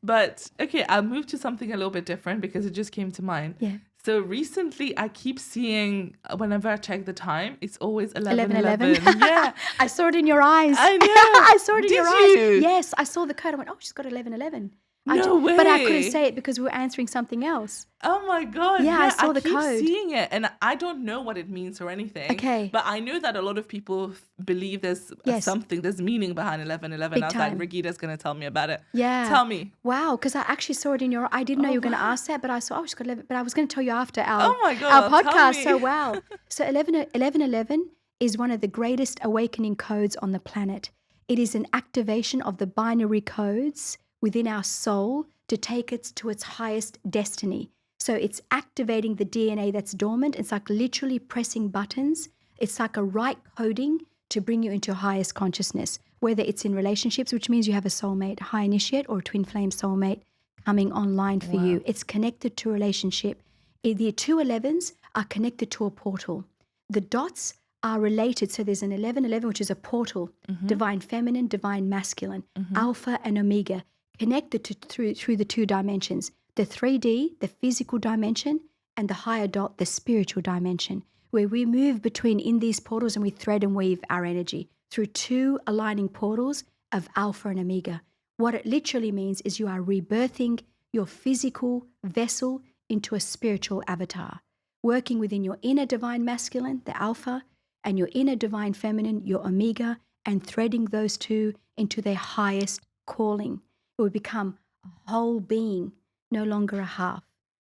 But okay, I'll move to something a little bit different because it just came to mind. Yeah. So recently I keep seeing, whenever I check the time, it's always 11:11. Yeah. I saw it in your eyes. I know. I saw it in your Did you? eyes. Yes, I saw the code. I went, oh, she's got 11:11. No way. But I couldn't say it because we were answering something else. Oh my God. Yeah, I saw the keep code. seeing it and I don't know what it means or anything. Okay. But I know that a lot of people believe there's there's meaning behind 11:11. Big I was time. like, Raghida's going to tell me about it. Yeah. Tell me. Wow, because I actually saw it in your, I didn't know you were going to ask that, but I saw, she's got 11, but I was going to tell you after our, Oh my God, our tell podcast. me. So wow. So 11:11 is one of the greatest awakening codes on the planet. It is an activation of the binary codes within our soul to take it to its highest destiny. So it's activating the DNA that's dormant. It's like literally pressing buttons. It's like a right coding to bring you into highest consciousness, whether it's in relationships, which means you have a soulmate, high initiate, or twin flame soulmate coming online for you. It's connected to a relationship. The two 11s are connected to a portal. The dots are related. So there's an 1111, which is a portal, divine feminine, divine masculine, alpha and omega, connected through the two dimensions, the 3D, the physical dimension, and the higher dot, the spiritual dimension, where we move between in these portals and we thread and weave our energy through two aligning portals of alpha and omega. What it literally means is you are rebirthing your physical vessel into a spiritual avatar, working within your inner divine masculine, the alpha, and your inner divine feminine, your omega, and threading those two into their highest calling. It will become a whole being, no longer a half,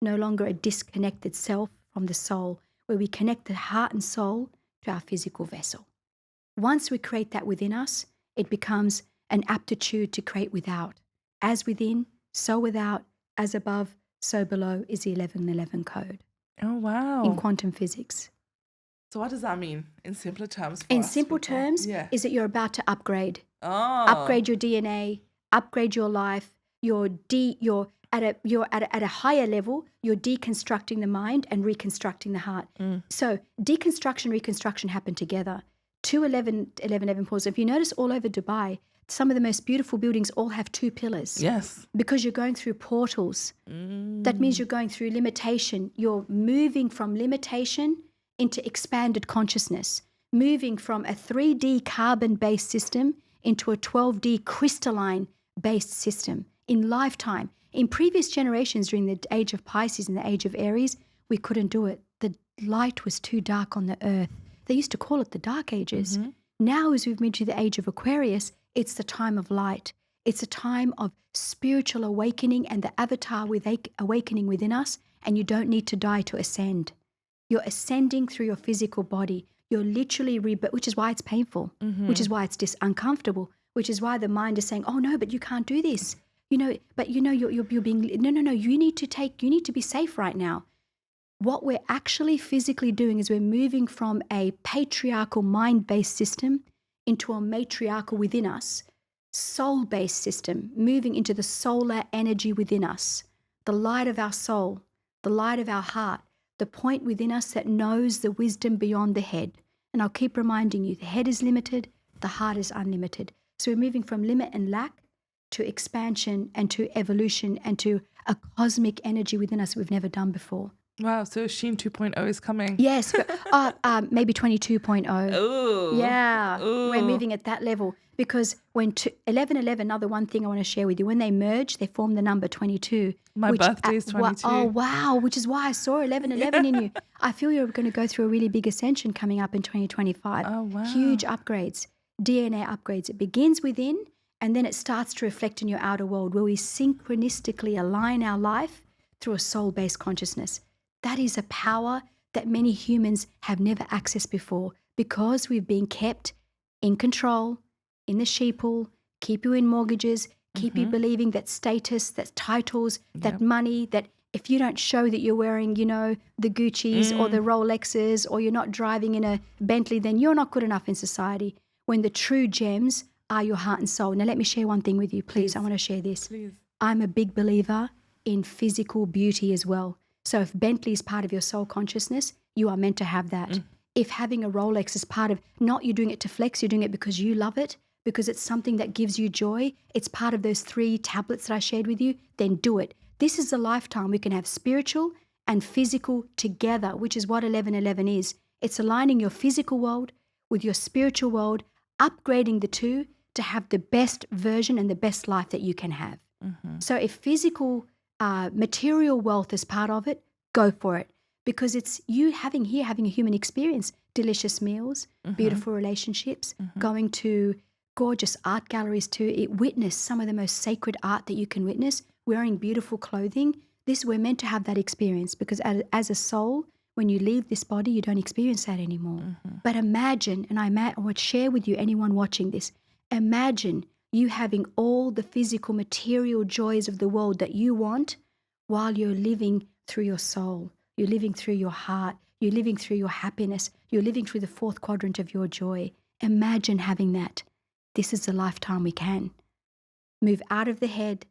no longer a disconnected self from the soul, where we connect the heart and soul to our physical vessel. Once we create that within us, it becomes an aptitude to create without. As within, so without, as above, so below is the 1111 code Oh, wow. in quantum physics. So what does that mean in simpler terms for In us simple people? terms, Yeah. is that you're about to upgrade. Oh. Upgrade your DNA, upgrade your life, you're at a higher level, you're deconstructing the mind and reconstructing the heart. So deconstruction, reconstruction happen together. 1111 portals. If you notice all over Dubai, some of the most beautiful buildings all have two pillars. Yes. Because you're going through portals. That means you're going through limitation. You're moving from limitation into expanded consciousness, moving from a 3D carbon-based system into a 12D crystalline-based system in lifetime. In previous generations, during the age of Pisces and the age of Aries, we couldn't do it. The light was too dark on the earth. They used to call it the Dark Ages. Now, as we've moved to the age of Aquarius, it's the time of light. It's a time of spiritual awakening and the avatar with awakening within us, and you don't need to die to ascend. You're ascending through your physical body. You're literally which is why it's painful, which is why it's uncomfortable, which is why the mind is saying, oh no, but you can't do this. You're being, no, you need to be safe right now. What we're actually physically doing is we're moving from a patriarchal mind-based system into a matriarchal within us, soul-based system, moving into the solar energy within us, the light of our soul, the light of our heart, the point within us that knows the wisdom beyond the head. And I'll keep reminding you, the head is limited, the heart is unlimited. So we're moving from limit and lack to expansion and to evolution and to a cosmic energy within us we've never done before. Wow. So Sheen 2.0 is coming. Yes, maybe 22.0. Oh. Yeah, Ooh. we're moving at that level because when 1111, another one thing I want to share with you, when they merge, they form the number 22. My birthday is 22. Oh, wow, which is why I saw 1111 in you. I feel you're going to go through a really big ascension coming up in 2025. Oh, wow. Huge upgrades, DNA upgrades. It begins within and then it starts to reflect in your outer world where we synchronistically align our life through a soul-based consciousness. That is a power that many humans have never accessed before because we've been kept in control, in the sheeple, keep you in mortgages, keep you believing that status, that titles, that money, that if you don't show that you're wearing, the Guccis or the Rolexes or you're not driving in a Bentley, then you're not good enough in society. When the true gems are your heart and soul. Now, let me share one thing with you, please. I want to share this. Please. I'm a big believer in physical beauty as well. So if Bentley is part of your soul consciousness, you are meant to have that. If having a Rolex is part of, not you're doing it to flex, you're doing it because you love it, because it's something that gives you joy, it's part of those 3 tablets that I shared with you, then do it. This is a lifetime we can have spiritual and physical together, which is what 1111 is. It's aligning your physical world with your spiritual world, upgrading the two to have the best version and the best life that you can have. So if physical material wealth is part of it, go for it. Because it's you having a human experience, delicious meals, beautiful relationships, going to gorgeous art galleries to witness some of the most sacred art that you can witness, wearing beautiful clothing. We're meant to have that experience because as a soul, when you leave this body, you don't experience that anymore. But imagine, and I would share with you, anyone watching this, imagine you having all the physical material joys of the world that you want while you're living through your soul. You're living through your heart. You're living through your happiness. You're living through the 4th quadrant of your joy. Imagine having that. This is the lifetime we can. Move out of the head,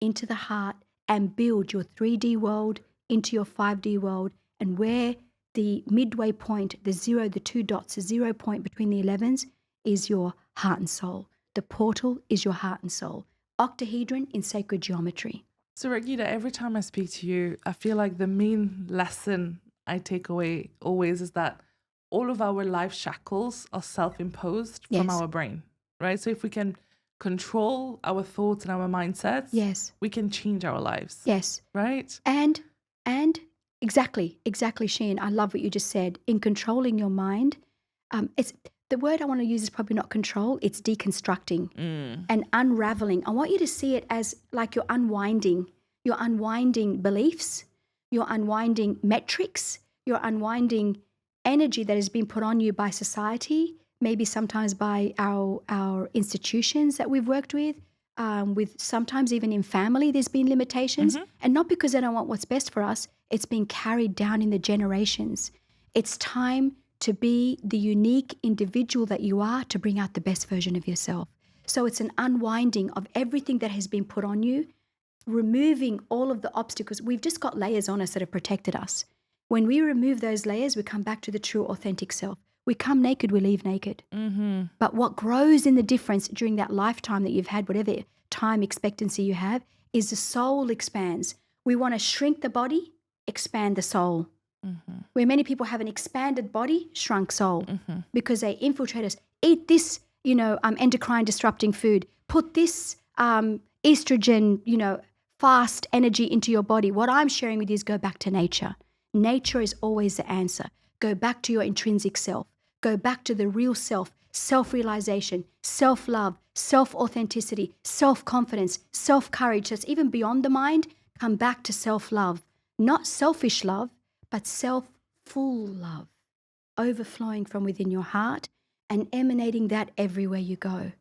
into the heart, and build your 3D world into your 5D world. And where the midway point, the 0, the 2 dots, the 0 point between the 11s is your heart and soul. The portal is your heart and soul. Octahedron in sacred geometry. So Raghida, every time I speak to you, I feel like the main lesson I take away always is that all of our life shackles are self-imposed from Yes. our brain, right? So if we can control our thoughts and our mindsets, Yes. we can change our lives, Yes. right? And exactly, Sheen. I love what you just said. In controlling your mind, it's the word I want to use is probably not control. It's deconstructing and unraveling. I want you to see it as like you're unwinding beliefs, you're unwinding metrics, you're unwinding energy that has been put on you by society, maybe sometimes by our institutions that we've worked with sometimes even in family, there's been limitations. And not because they don't want what's best for us, it's been carried down in the generations. It's time to be the unique individual that you are to bring out the best version of yourself. So it's an unwinding of everything that has been put on you, removing all of the obstacles. We've just got layers on us that have protected us. When we remove those layers, we come back to the true authentic self. We come naked, we leave naked. But what grows in the difference during that lifetime that you've had, whatever time expectancy you have, is the soul expands. We want to shrink the body, expand the soul. Where many people have an expanded body, shrunk soul, because they infiltrate us. Eat this, endocrine disrupting food. Put this estrogen, fast energy into your body. What I'm sharing with you is go back to nature. Nature is always the answer. Go back to your intrinsic self. Go back to the real self, self-realization, self-love, self-authenticity, self-confidence, self-courage. That's even beyond the mind. Come back to self-love. Not selfish love, but self-full love, overflowing from within your heart and emanating that everywhere you go.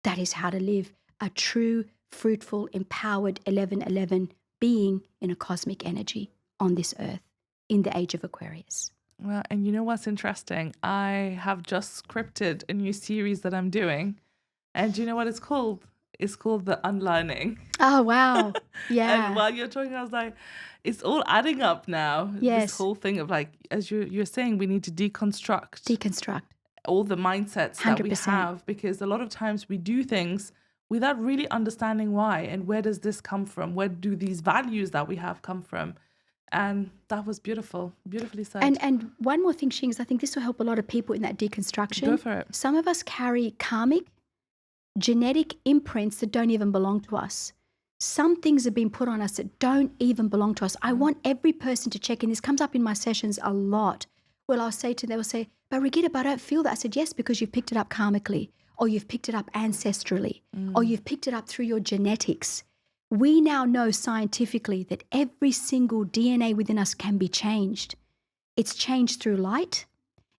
That is how to live a true, fruitful, empowered 1111 being in a cosmic energy on this earth in the age of Aquarius. Well, and you know what's interesting? I have just scripted a new series that I'm doing. And do you know what it's called? It's called The Unlearning. Oh, wow. Yeah. And while you're talking, I was like, it's all adding up now. Yes. This whole thing of like, as you're saying, we need to deconstruct all the mindsets that we 100%. have, because a lot of times we do things without really understanding why and where does this come from? Where do these values that we have come from? And that was beautifully said. And one more thing, Shings, I think this will help a lot of people in that deconstruction. Go for it. Some of us carry karmic, genetic imprints that don't even belong to us. Some things have been put on us that don't even belong to us. I want every person to check in. This comes up in my sessions a lot. Well, I'll say to them, they will say, but Raghida, but I don't feel that. I said, yes, because you've picked it up karmically, or you've picked it up ancestrally, or you've picked it up through your genetics. We now know scientifically that every single DNA within us can be changed. It's changed through light.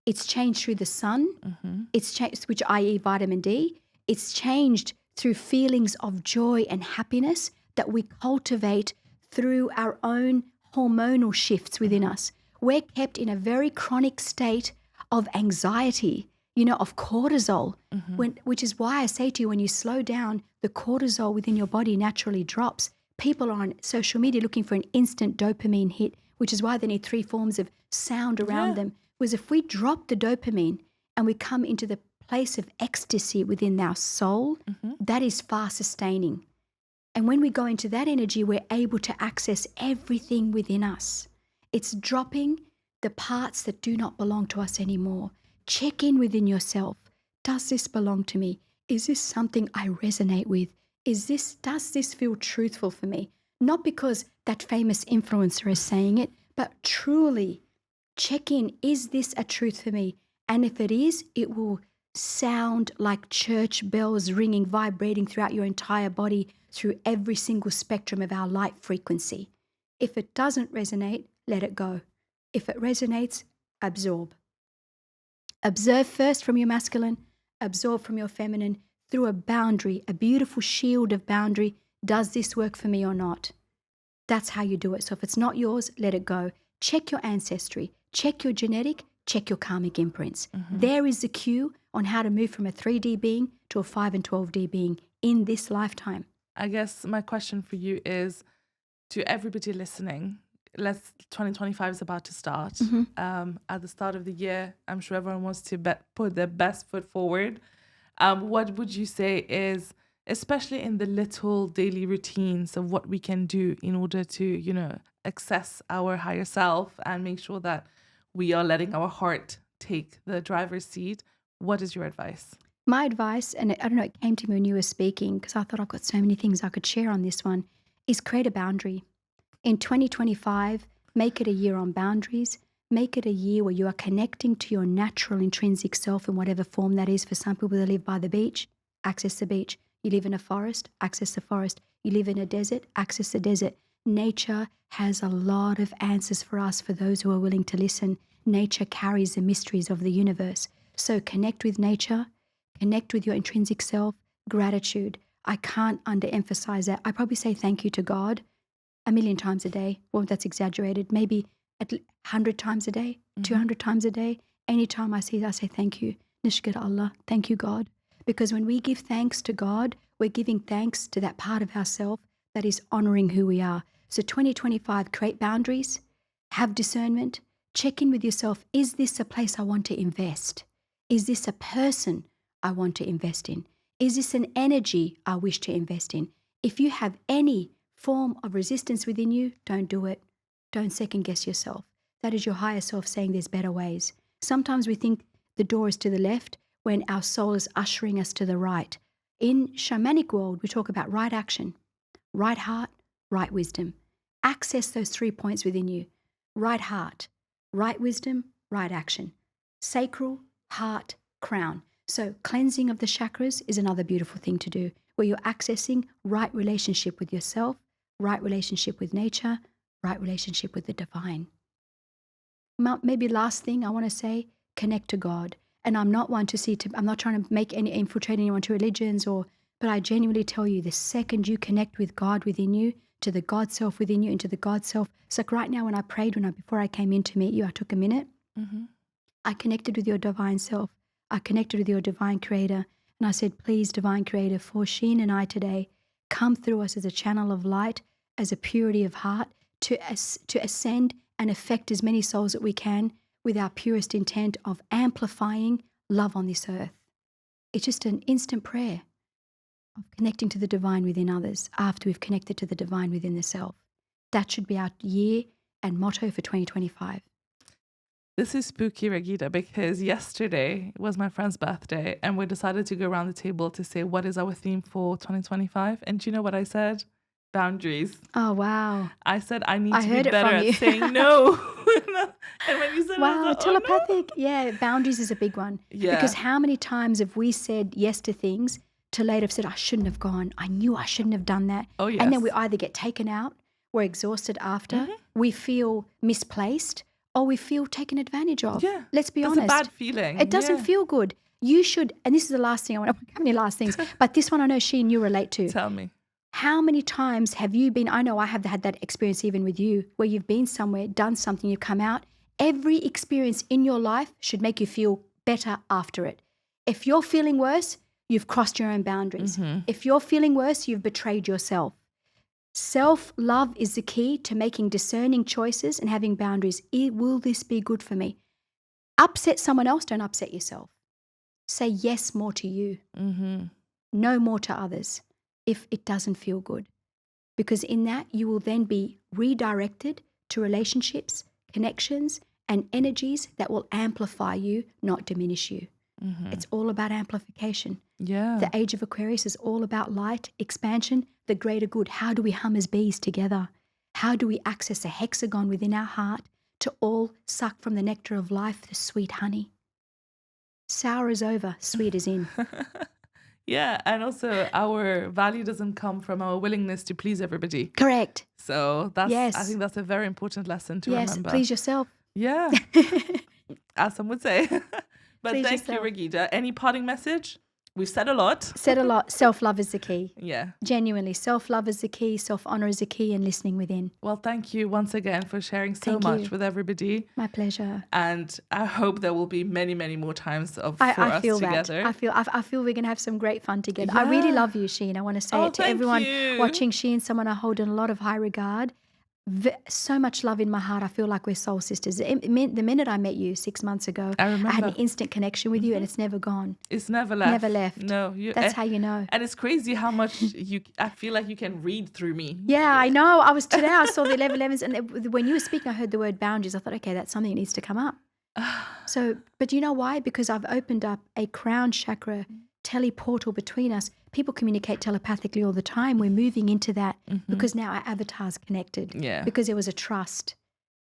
It's changed through the sun. It's changed, which i.e. vitamin D. It's changed through feelings of joy and happiness that we cultivate through our own hormonal shifts within us. We're kept in a very chronic state of anxiety, of cortisol, which is why I say to you, when you slow down, the cortisol within your body naturally drops. People are on social media looking for an instant dopamine hit, which is why they need 3 forms of sound around them. Whereas if we drop the dopamine and we come into the place of ecstasy within our soul, that is far sustaining. And when we go into that energy, we're able to access everything within us. It's dropping the parts that do not belong to us anymore. Check in within yourself. Does this belong to me? Is this something I resonate with? Does this feel truthful for me? Not because that famous influencer is saying it, but truly check in. Is this a truth for me? And if it is, it will sound like church bells ringing, vibrating throughout your entire body, through every single spectrum of our light frequency. If it doesn't resonate, let it go. If it resonates, absorb. Observe first from your masculine, absorb from your feminine through a boundary, a beautiful shield of boundary. Does this work for me or not? That's how you do it. So if it's not yours, let it go. Check your ancestry, check your genetic, check your karmic imprints. There is the cue on how to move from a 3D being to a 5 and 12D being in this lifetime. I guess my question for you is, to everybody listening, 2025 is about to start. At the start of the year, I'm sure everyone wants to put their best foot forward. What would you say is, especially in the little daily routines of what we can do in order to, access our higher self and make sure that we are letting our heart take the driver's seat? What is your advice? My advice, and I don't know, it came to me when you were speaking because I thought I've got so many things I could share on this one, is create a boundary. In 2025, make it a year on boundaries. Make it a year where you are connecting to your natural intrinsic self in whatever form that is. For some people that live by the beach, access the beach. You live in a forest, access the forest. You live in a desert, access the desert. Nature has a lot of answers for us, for those who are willing to listen. Nature carries the mysteries of the universe. So connect with nature, connect with your intrinsic self, gratitude. I can't underemphasize that. I probably say thank you to God 1,000,000 times a day. Well, that's exaggerated. Maybe 100 times a day, 200 times a day. Anytime I see that, I say thank you. Nishkar Allah. Thank you, God. Because when we give thanks to God, we're giving thanks to that part of ourselves that is honoring who we are. So 2025, create boundaries, have discernment, check in with yourself. Is this a place I want to invest? Is this a person I want to invest in? Is this an energy I wish to invest in? If you have any form of resistance within you, don't do it. Don't second guess yourself. That is your higher self saying there's better ways. Sometimes we think the door is to the left when our soul is ushering us to the right. In shamanic world, we talk about right action, right heart, right wisdom. Access those 3 points within you. Right heart, right wisdom, right action. Sacral, heart, crown. So cleansing of the chakras is another beautiful thing to do, where you're accessing right relationship with yourself, right relationship with nature, right relationship with the divine. Maybe last thing I want to say, connect to God. And I'm not one to I'm not trying to infiltrate anyone to religions but I genuinely tell you, the second you connect with God within you, to the God self within you, into the God self. It's like right now when I prayed, before I came in to meet you, I took a minute. I connected with your divine self. I connected with your divine creator. And I said, please, divine creator, for Sheen and I today, come through us as a channel of light, as a purity of heart, to ascend and affect as many souls that we can with our purest intent of amplifying love on this earth. It's just an instant prayer of connecting to the divine within others after we've connected to the divine within the self. That should be our year and motto for 2025. This is spooky, Raghida, because yesterday was my friend's birthday and we decided to go around the table to say, what is our theme for 2025? And do you know what I said? Boundaries. Oh, wow. I said, I need to be heard it better from you. at saying no. And when you said Wow, it, I was like, telepathic. Oh, no. Yeah, boundaries is a big one. Yeah. Because how many times have we said yes to things to later have said, I shouldn't have gone. I knew I shouldn't have done that. Oh, yes. And then we either get taken out, we're exhausted after, we feel misplaced, or we feel taken advantage of. Yeah. Let's be honest. It's a bad feeling. It doesn't feel good. You should, and this is the last thing I want to, how many last things, but this one I know, Sheen, you relate to. Tell me. How many times have you been, I know I have had that experience even with you, where you've been somewhere, done something, you've come out. Every experience in your life should make you feel better after it. If you're feeling worse, you've crossed your own boundaries. If you're feeling worse, you've betrayed yourself. Self-love is the key to making discerning choices and having boundaries. Will this be good for me? Upset someone else, don't upset yourself. Say yes more to you. No more to others if it doesn't feel good. Because in that, you will then be redirected to relationships, connections, and energies that will amplify you, not diminish you. It's all about amplification. Yeah. The age of Aquarius is all about light, expansion, the greater good. How do we hum as bees together? How do we access a hexagon within our heart to all suck from the nectar of life, the sweet honey? Sour is over, sweet is in. Yeah, and also our value doesn't come from our willingness to please everybody. Correct. So that's, Yes. I think that's a very important lesson to remember. Please yourself. Yeah, as some would say. But Please thank yourself. you, Raghida. Any parting message? We've said a lot. Said a lot. Self-love is the key. Yeah. Genuinely, self-love is the key, self-honor is the key, and listening within. Well, thank you once again for sharing so Thank much you. with everybody. My pleasure. And I hope there will be many, many more times for I us feel together. that. I feel we're going to have some great fun together. I really Yeah. love you, Sheen. I want to say Oh, it to thank everyone you. watching. Sheen, someone I hold in a lot of high regard. so much love in my heart. I feel like we're soul sisters. The minute I met you 6 months ago, I I had remember. an instant connection with you, and it's never gone. It's never left. Never left. No, That's how you know. And it's crazy how much I feel like you can read through me. Yeah, I know. Today I saw the 1111s, and when you were speaking, I heard the word boundaries. I thought, okay, that's something that needs to come up. So, but you know why? Because I've opened up a crown chakra teleportal between us. People communicate telepathically all the time. We're moving into that because now our avatar's connected. Yeah. Because there was a trust,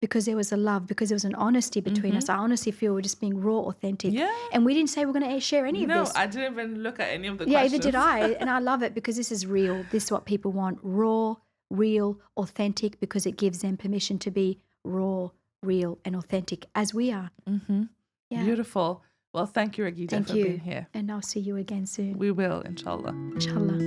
because there was a love, because there was an honesty between us. I honestly feel we're just being raw, authentic. Yeah. And we didn't say we're going to share any of this. No, I didn't even look at any of the Yeah, questions. either did I. And I love it because this is real. This is what people want. Raw, real, authentic, because it gives them permission to be raw, real, and authentic as we are. Yeah. Beautiful. Well, thank you, Raghida, for being here. And I'll see you again soon. We will, inshallah. Inshallah.